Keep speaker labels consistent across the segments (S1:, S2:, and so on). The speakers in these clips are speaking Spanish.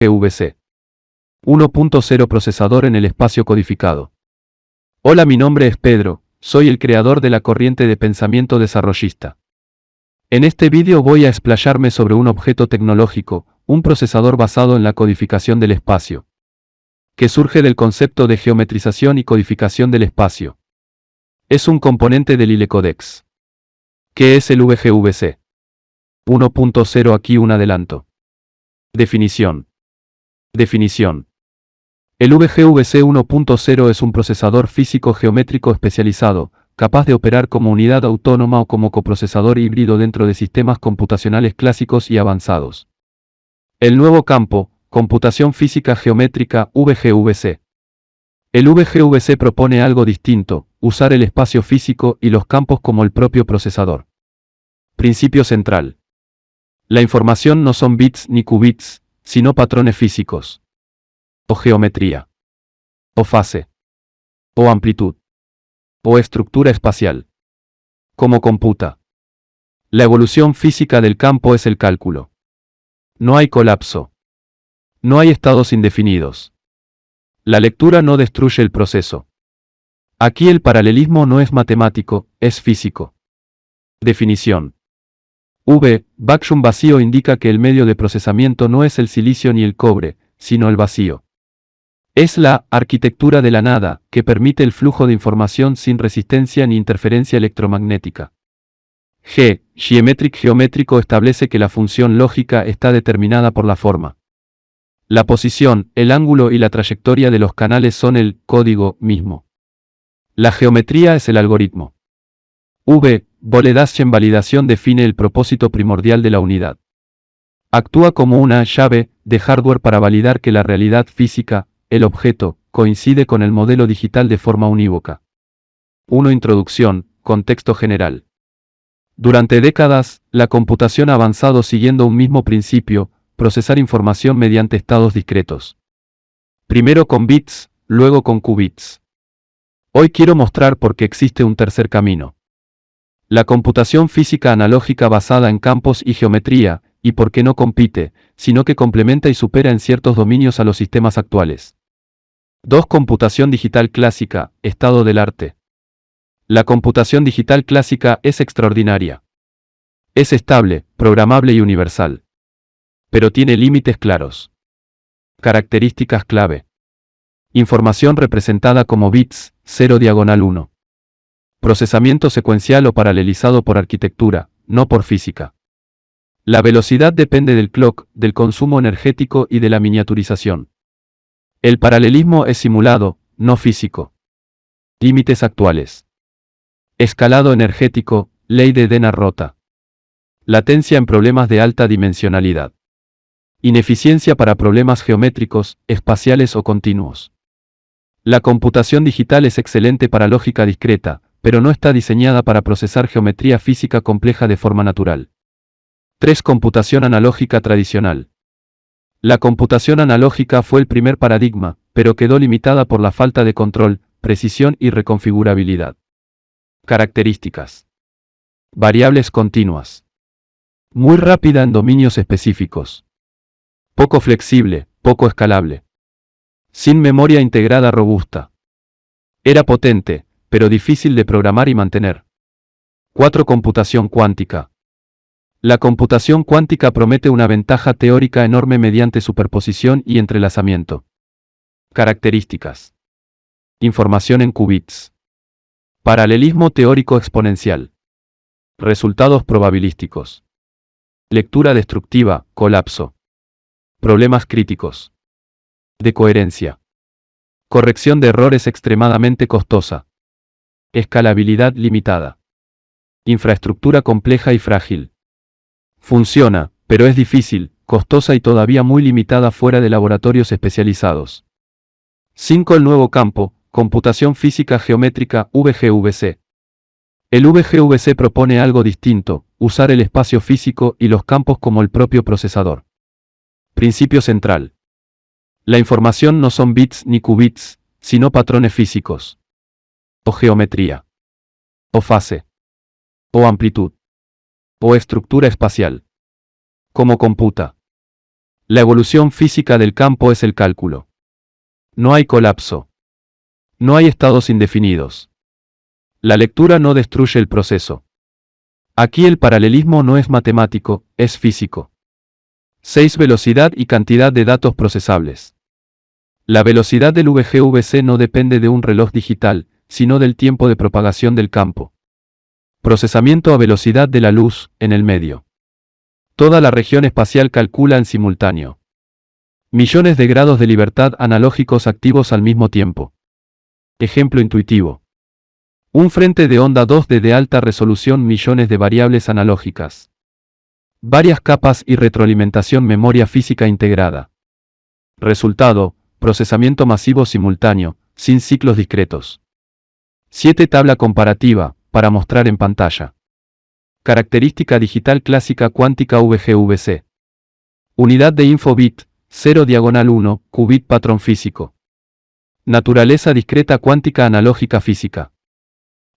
S1: UVC 1.0 Procesador en el espacio codificado. Hola, mi nombre es Pedro, soy el creador de la corriente de pensamiento desarrollista. En este vídeo voy a explayarme sobre un objeto tecnológico, un procesador basado en la codificación del espacio, que surge del concepto de geometrización y codificación del espacio. Es un componente del ILE-Codex. ¿Qué es el VGVC 1.0? Aquí un adelanto. Definición. El VGVC 1.0 es un procesador físico geométrico especializado, capaz de operar como unidad autónoma o como coprocesador híbrido dentro de sistemas computacionales clásicos y avanzados. El nuevo campo, computación física geométrica, VGVC. El VGVC propone algo distinto, usar el espacio físico y los campos como el propio procesador. Principio central. La información no son bits ni qubits, sino patrones físicos, o geometría, o fase, o amplitud, o estructura espacial. ¿Cómo computa? La evolución física del campo es el cálculo. No hay colapso. No hay estados indefinidos. La lectura no destruye el proceso. Aquí el paralelismo no es matemático, es físico. Definición. Vacuum vacío indica que el medio de procesamiento no es el silicio ni el cobre, sino el vacío. Es la arquitectura de la nada, que permite el flujo de información sin resistencia ni interferencia electromagnética. Geométrico establece que la función lógica está determinada por la forma. La posición, el ángulo y la trayectoria de los canales son el código mismo. La geometría es el algoritmo. Validación define el propósito primordial de la unidad. Actúa como una llave de hardware para validar que la realidad física, el objeto, coincide con el modelo digital de forma unívoca. 1. Introducción, contexto general. Durante décadas, la computación ha avanzado siguiendo un mismo principio, procesar información mediante estados discretos. Primero con bits, luego con qubits. Hoy quiero mostrar por qué existe un tercer camino. La computación física analógica basada en campos y geometría, y por qué no compite, sino que complementa y supera en ciertos dominios a los sistemas actuales. 2. Computación digital clásica, estado del arte. La computación digital clásica es extraordinaria. Es estable, programable y universal. Pero tiene límites claros. Características clave. Información representada como bits, 0/1. Procesamiento secuencial o paralelizado por arquitectura, no por física. La velocidad depende del clock, del consumo energético y de la miniaturización. El paralelismo es simulado, no físico. Límites actuales. Escalado energético, ley de Denner-Rota. Latencia en problemas de alta dimensionalidad. Ineficiencia para problemas geométricos, espaciales o continuos. La computación digital es excelente para lógica discreta, pero no está diseñada para procesar geometría física compleja de forma natural. 3. Computación analógica tradicional. La computación analógica fue el primer paradigma, pero quedó limitada por la falta de control, precisión y reconfigurabilidad. Características. Variables continuas. Muy rápida en dominios específicos. Poco flexible, poco escalable. Sin memoria integrada robusta. Era potente, pero difícil de programar y mantener. 4. Computación cuántica. La computación cuántica promete una ventaja teórica enorme mediante superposición y entrelazamiento. Características. Información en qubits. Paralelismo teórico exponencial. Resultados probabilísticos. Lectura destructiva, colapso. Problemas críticos. De coherencia. Corrección de errores extremadamente costosa. Escalabilidad limitada. Infraestructura compleja y frágil. Funciona, pero es difícil, costosa y todavía muy limitada fuera de laboratorios especializados. 5. El nuevo campo, computación física geométrica, VGVC. El VGVC propone algo distinto, usar el espacio físico y los campos como el propio procesador. Principio central. La información no son bits ni qubits, sino patrones físicos. O geometría. O fase. O amplitud. O estructura espacial. ¿Cómo computa? La evolución física del campo es el cálculo. No hay colapso. No hay estados indefinidos. La lectura no destruye el proceso. Aquí el paralelismo no es matemático, es físico. 6. Velocidad y cantidad de datos procesables. La velocidad del VGVC no depende de un reloj digital, sino del tiempo de propagación del campo. Procesamiento a velocidad de la luz, en el medio. Toda la región espacial calcula en simultáneo. Millones de grados de libertad analógicos activos al mismo tiempo. Ejemplo intuitivo. Un frente de onda 2D de alta resolución, millones de variables analógicas. Varias capas y retroalimentación, memoria física integrada. Resultado, procesamiento masivo simultáneo, sin ciclos discretos. 7. Tabla comparativa, para mostrar en pantalla. Característica digital clásica cuántica VGVC. Unidad de info bit, 0/1, qubit patrón físico. Naturaleza discreta cuántica analógica física.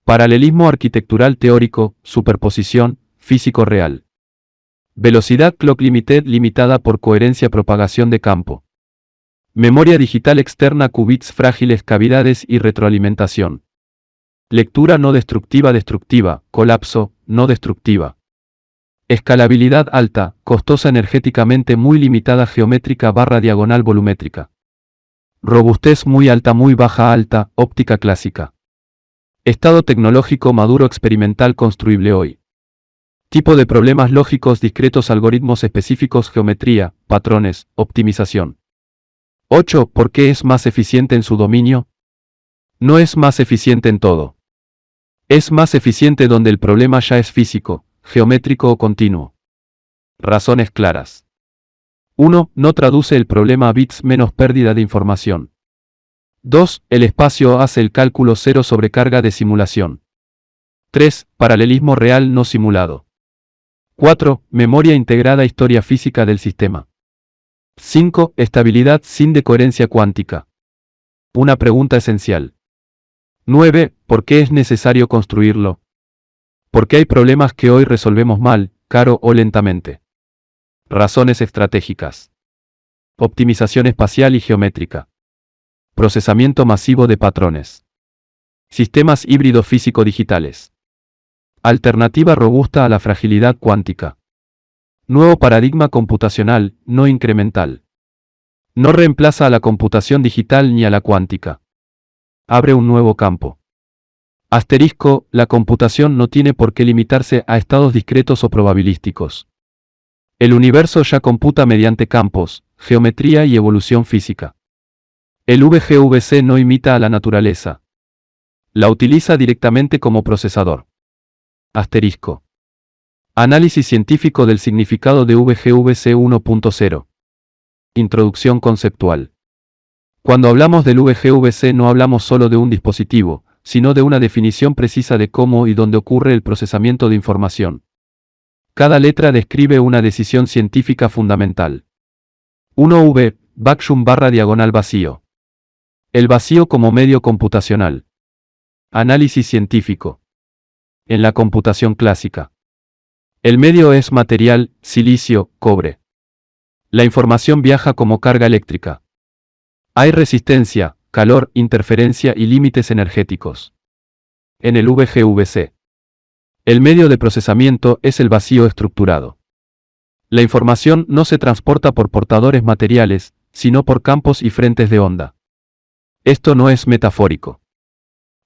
S1: Paralelismo arquitectural teórico, superposición, físico real. Velocidad clock limited limitada por coherencia propagación de campo. Memoria digital externa, qubits frágiles, cavidades y retroalimentación. Lectura no destructiva destructiva, colapso, no destructiva. Escalabilidad alta, costosa energéticamente muy limitada, geométrica / diagonal volumétrica. Robustez muy alta, muy baja alta, óptica clásica. Estado tecnológico maduro, experimental, construible hoy. Tipo de problemas lógicos discretos, algoritmos específicos, geometría, patrones, optimización. 8. ¿Por qué es más eficiente en su dominio? No es más eficiente en todo. Es más eficiente donde el problema ya es físico, geométrico o continuo. Razones claras. 1. No traduce el problema a bits, menos pérdida de información. 2. El espacio hace el cálculo, cero sobrecarga de simulación. 3. Paralelismo real no simulado. 4. Memoria integrada, historia física del sistema. 5. Estabilidad sin decoherencia cuántica. Una pregunta esencial. 9. ¿Por qué es necesario construirlo? Porque hay problemas que hoy resolvemos mal, caro o lentamente. Razones estratégicas. Optimización espacial y geométrica. Procesamiento masivo de patrones. Sistemas híbridos físico-digitales. Alternativa robusta a la fragilidad cuántica. Nuevo paradigma computacional, no incremental. No reemplaza a la computación digital ni a la cuántica. Abre un nuevo campo. Asterisco, la computación no tiene por qué limitarse a estados discretos o probabilísticos. El universo ya computa mediante campos, geometría y evolución física. El VGVC no imita a la naturaleza. La utiliza directamente como procesador. Asterisco. Análisis científico del significado de VGVC 1.0. Introducción conceptual. Cuando hablamos del VGVC no hablamos solo de un dispositivo, sino de una definición precisa de cómo y dónde ocurre el procesamiento de información. Cada letra describe una decisión científica fundamental. 1V, vacuum / diagonal vacío. El vacío como medio computacional. Análisis científico. En la computación clásica. El medio es material, silicio, cobre. La información viaja como carga eléctrica. Hay resistencia, calor, interferencia y límites energéticos. En el VGVC. El medio de procesamiento es el vacío estructurado. La información no se transporta por portadores materiales, sino por campos y frentes de onda. Esto no es metafórico.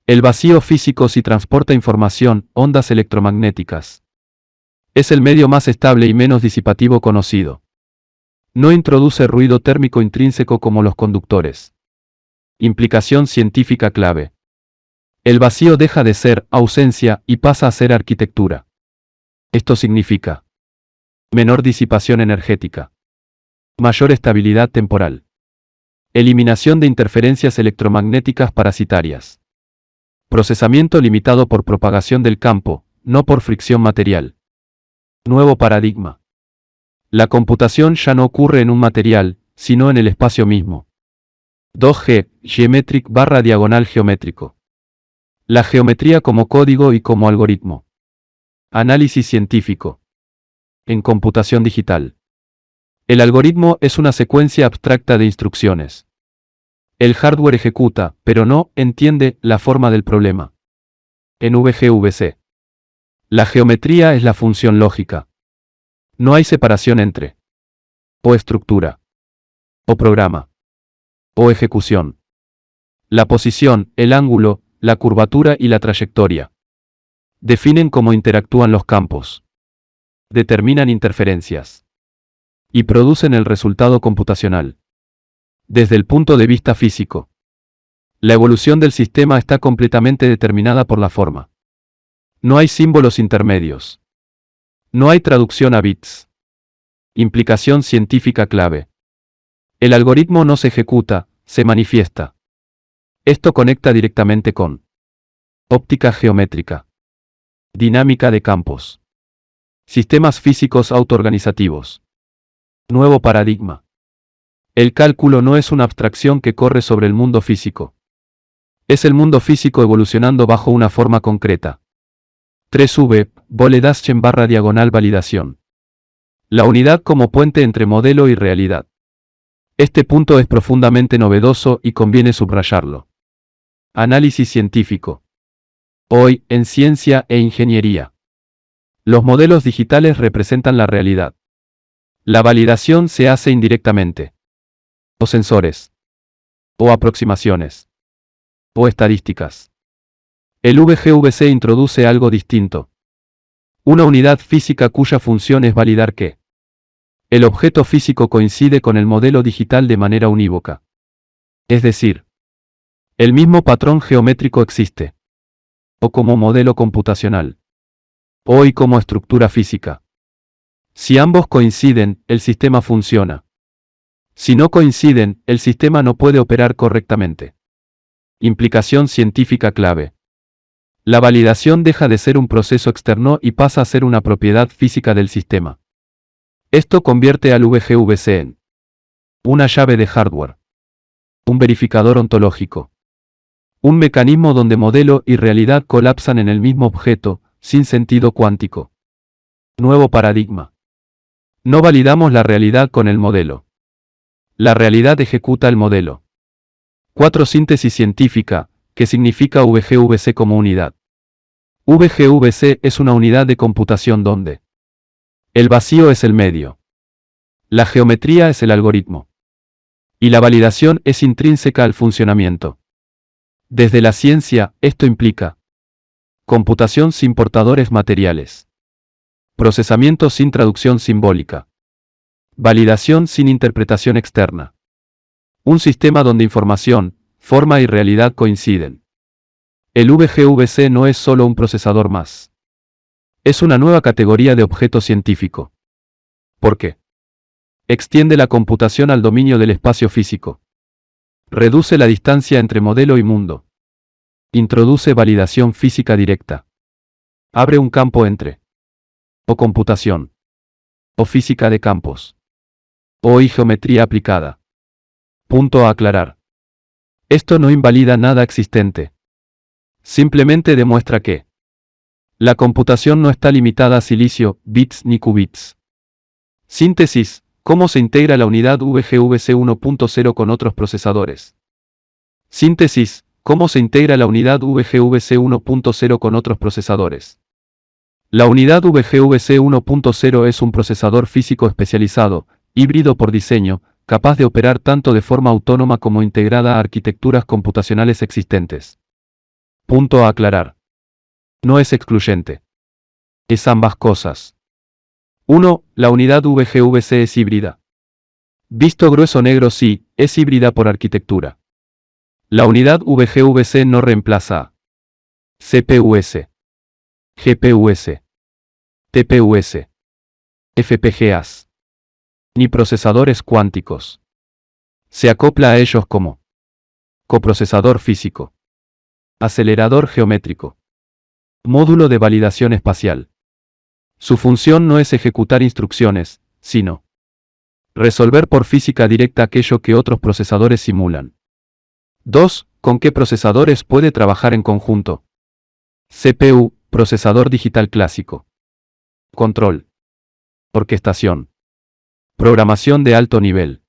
S1: El vacío físico sí transporta información, ondas electromagnéticas. Es el medio más estable y menos disipativo conocido. No introduce ruido térmico intrínseco como los conductores. Implicación científica clave. El vacío deja de ser ausencia y pasa a ser arquitectura. Esto significa menor disipación energética, mayor estabilidad temporal, eliminación de interferencias electromagnéticas parasitarias, procesamiento limitado por propagación del campo, no por fricción material. Nuevo paradigma. La computación ya no ocurre en un material, sino en el espacio mismo. 2G, Geometric / diagonal geométrico. La geometría como código y como algoritmo. Análisis científico. En computación digital. El algoritmo es una secuencia abstracta de instrucciones. El hardware ejecuta, pero no entiende la forma del problema. En VGVC, la geometría es la función lógica. No hay separación entre o estructura, o programa, o ejecución. La posición, el ángulo, la curvatura y la trayectoria definen cómo interactúan los campos, determinan interferencias y producen el resultado computacional. Desde el punto de vista físico, la evolución del sistema está completamente determinada por la forma. No hay símbolos intermedios. No hay traducción a bits. Implicación científica clave. El algoritmo no se ejecuta, se manifiesta. Esto conecta directamente con óptica geométrica, dinámica de campos, sistemas físicos autoorganizativos. Nuevo paradigma. El cálculo no es una abstracción que corre sobre el mundo físico. Es el mundo físico evolucionando bajo una forma concreta. 3V, /diagonal validación. La unidad como puente entre modelo y realidad. Este punto es profundamente novedoso y conviene subrayarlo. Análisis científico. Hoy, en ciencia e ingeniería, los modelos digitales representan la realidad. La validación se hace indirectamente. O sensores. O aproximaciones. O estadísticas. El VGVC introduce algo distinto. Una unidad física cuya función es validar que el objeto físico coincide con el modelo digital de manera unívoca. Es decir, el mismo patrón geométrico existe. O como modelo computacional. O y como estructura física. Si ambos coinciden, el sistema funciona. Si no coinciden, el sistema no puede operar correctamente. Implicación científica clave. La validación deja de ser un proceso externo y pasa a ser una propiedad física del sistema. Esto convierte al VGVC en una llave de hardware, un verificador ontológico, un mecanismo donde modelo y realidad colapsan en el mismo objeto, sin sentido cuántico. Nuevo paradigma. No validamos la realidad con el modelo. La realidad ejecuta el modelo. 4. Síntesis científica, que significa VGVC como unidad. VGVC es una unidad de computación donde el vacío es el medio. La geometría es el algoritmo. Y la validación es intrínseca al funcionamiento. Desde la ciencia, esto implica computación sin portadores materiales. Procesamiento sin traducción simbólica. Validación sin interpretación externa. Un sistema donde información, forma y realidad coinciden. El VGVC no es solo un procesador más. Es una nueva categoría de objeto científico. ¿Por qué? Extiende la computación al dominio del espacio físico. Reduce la distancia entre modelo y mundo. Introduce validación física directa. Abre un campo entre o computación, o física de campos, o y geometría aplicada. Punto a aclarar. Esto no invalida nada existente. Simplemente demuestra que la computación no está limitada a silicio, bits ni qubits. Síntesis. ¿Cómo se integra la unidad VGVC 1.0 con otros procesadores? Síntesis. ¿Cómo se integra la unidad VGVC 1.0 con otros procesadores? La unidad VGVC 1.0 es un procesador físico especializado, híbrido por diseño, capaz de operar tanto de forma autónoma como integrada a arquitecturas computacionales existentes. Punto a aclarar. No es excluyente. Es ambas cosas. 1. La unidad VGVC es híbrida. Visto grueso negro sí, es híbrida por arquitectura. La unidad VGVC no reemplaza a CPUs, GPUs, TPUs, FPGAs, ni procesadores cuánticos. Se acopla a ellos como coprocesador físico, acelerador geométrico, módulo de validación espacial. Su función no es ejecutar instrucciones, sino resolver por física directa aquello que otros procesadores simulan. 2. ¿Con qué procesadores puede trabajar en conjunto? CPU, procesador digital clásico. Control. Orquestación. Programación de alto nivel.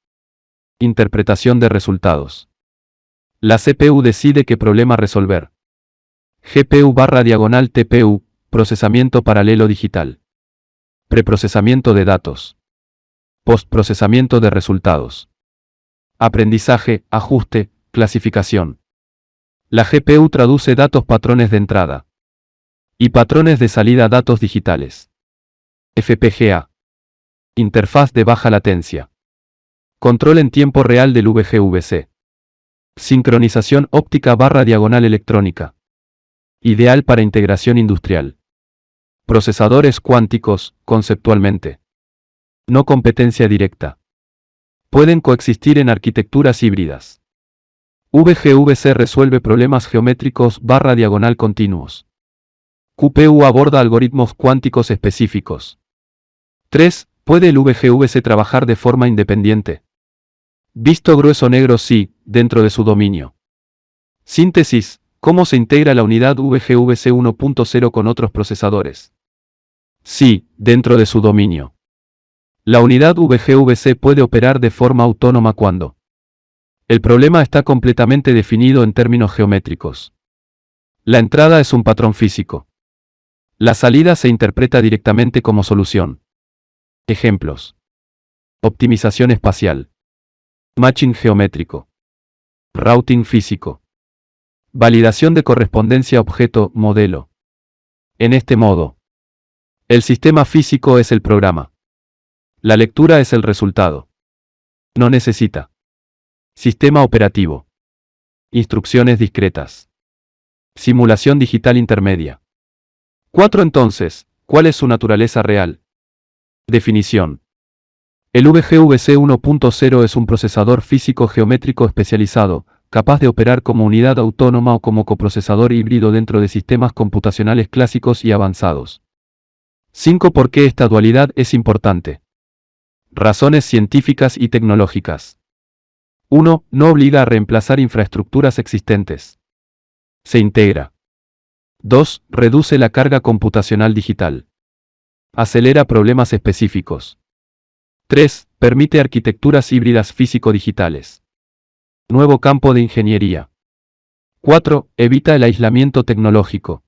S1: Interpretación de resultados. La CPU decide qué problema resolver. GPU/TPU, procesamiento paralelo digital. Preprocesamiento de datos. Postprocesamiento de resultados. Aprendizaje, ajuste, clasificación. La GPU traduce datos patrones de entrada y patrones de salida a datos digitales. FPGA. Interfaz de baja latencia. Control en tiempo real del VGVC. Sincronización óptica/electrónica. Ideal para integración industrial. Procesadores cuánticos, conceptualmente. No competencia directa. Pueden coexistir en arquitecturas híbridas. VGVC resuelve problemas geométricos/continuos. QPU aborda algoritmos cuánticos específicos. 3. ¿Puede el VGVC trabajar de forma independiente? Visto grueso negro sí, dentro de su dominio. Síntesis. ¿Cómo se integra la unidad VGVC 1.0 con otros procesadores? Sí, dentro de su dominio. La unidad VGVC puede operar de forma autónoma cuando el problema está completamente definido en términos geométricos. La entrada es un patrón físico. La salida se interpreta directamente como solución. Ejemplos. Optimización espacial. Matching geométrico. Routing físico. Validación de correspondencia objeto-modelo. En este modo, el sistema físico es el programa. La lectura es el resultado. No necesita sistema operativo. Instrucciones discretas. Simulación digital intermedia. 4. Entonces, ¿cuál es su naturaleza real? Definición. El VGVC 1.0 es un procesador físico geométrico especializado, capaz de operar como unidad autónoma o como coprocesador híbrido dentro de sistemas computacionales clásicos y avanzados. 5. ¿Por qué esta dualidad es importante? Razones científicas y tecnológicas. 1. No obliga a reemplazar infraestructuras existentes. Se integra. 2. Reduce la carga computacional digital. Acelera problemas específicos. 3. Permite arquitecturas híbridas físico-digitales. Nuevo campo de ingeniería. 4. Evita el aislamiento tecnológico.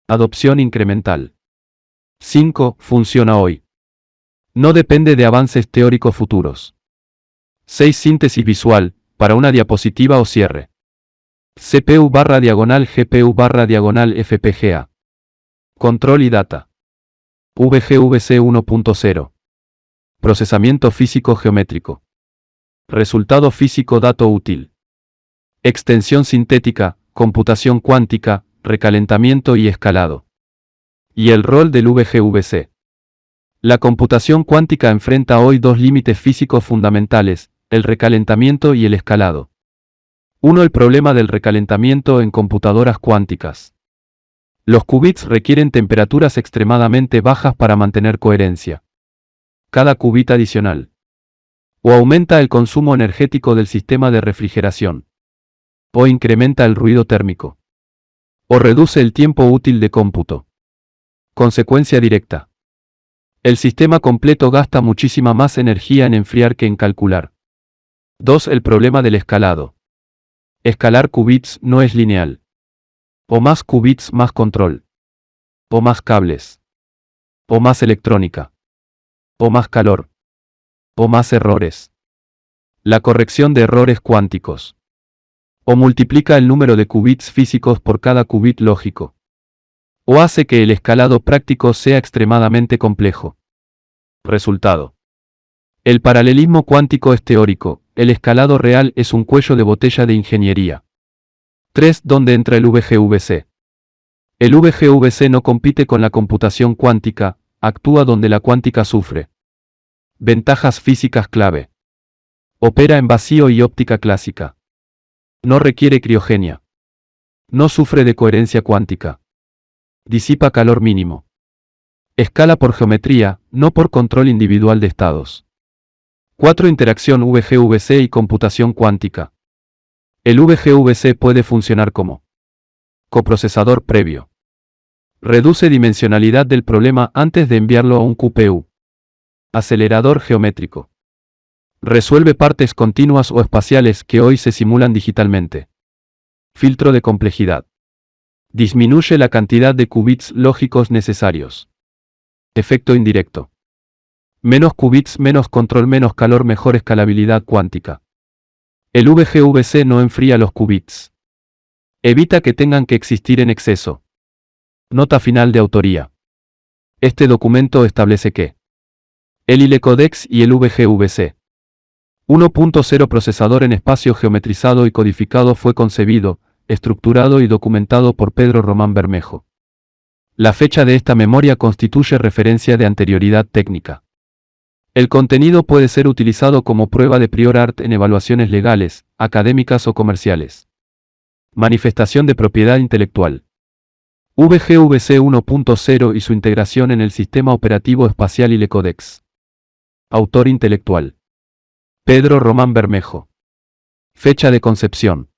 S1: Adopción incremental. 5. Funciona hoy. No depende de avances teóricos futuros. 6. Síntesis visual, para una diapositiva o cierre. CPU/GPU/FPGA. Control y data. VGVC 1.0. Procesamiento físico geométrico. Resultado físico dato útil. Extensión sintética, computación cuántica, recalentamiento y escalado. Y el rol del VGVC. La computación cuántica enfrenta hoy dos límites físicos fundamentales, el recalentamiento y el escalado. 1. El problema del recalentamiento en computadoras cuánticas. Los qubits requieren temperaturas extremadamente bajas para mantener coherencia. Cada qubit adicional o aumenta el consumo energético del sistema de refrigeración, o incrementa el ruido térmico, o reduce el tiempo útil de cómputo. Consecuencia directa. El sistema completo gasta muchísima más energía en enfriar que en calcular. 2. El problema del escalado. Escalar qubits no es lineal. O más qubits más control. O más cables. O más electrónica. O más calor. O más errores. La corrección de errores cuánticos. O multiplica el número de qubits físicos por cada qubit lógico. O hace que el escalado práctico sea extremadamente complejo. Resultado. El paralelismo cuántico es teórico, el escalado real es un cuello de botella de ingeniería. 3. ¿Dónde entra el VGVC? El VGVC no compite con la computación cuántica, actúa donde la cuántica sufre. Ventajas físicas clave. Opera en vacío y óptica clásica. No requiere criogenia. No sufre de coherencia cuántica. Disipa calor mínimo. Escala por geometría, no por control individual de estados. 4. Interacción VGVC y computación cuántica. El VGVC puede funcionar como coprocesador previo. Reduce dimensionalidad del problema antes de enviarlo a un QPU. Acelerador geométrico. Resuelve partes continuas o espaciales que hoy se simulan digitalmente. Filtro de complejidad. Disminuye la cantidad de qubits lógicos necesarios. Efecto indirecto. Menos qubits, menos control, menos calor, mejor escalabilidad cuántica. El VGVC no enfría los qubits. Evita que tengan que existir en exceso. Nota final de autoría. Este documento establece que el ILE-Codex y el VGVC 1.0 procesador en espacio geometrizado y codificado fue concebido, estructurado y documentado por Pedro Román Bermejo. La fecha de esta memoria constituye referencia de anterioridad técnica. El contenido puede ser utilizado como prueba de prior art en evaluaciones legales, académicas o comerciales. Manifestación de propiedad intelectual. VGVC 1.0 y su integración en el sistema operativo espacial ILE-Codex. Autor intelectual: Pedro Román Bermejo. Fecha de concepción: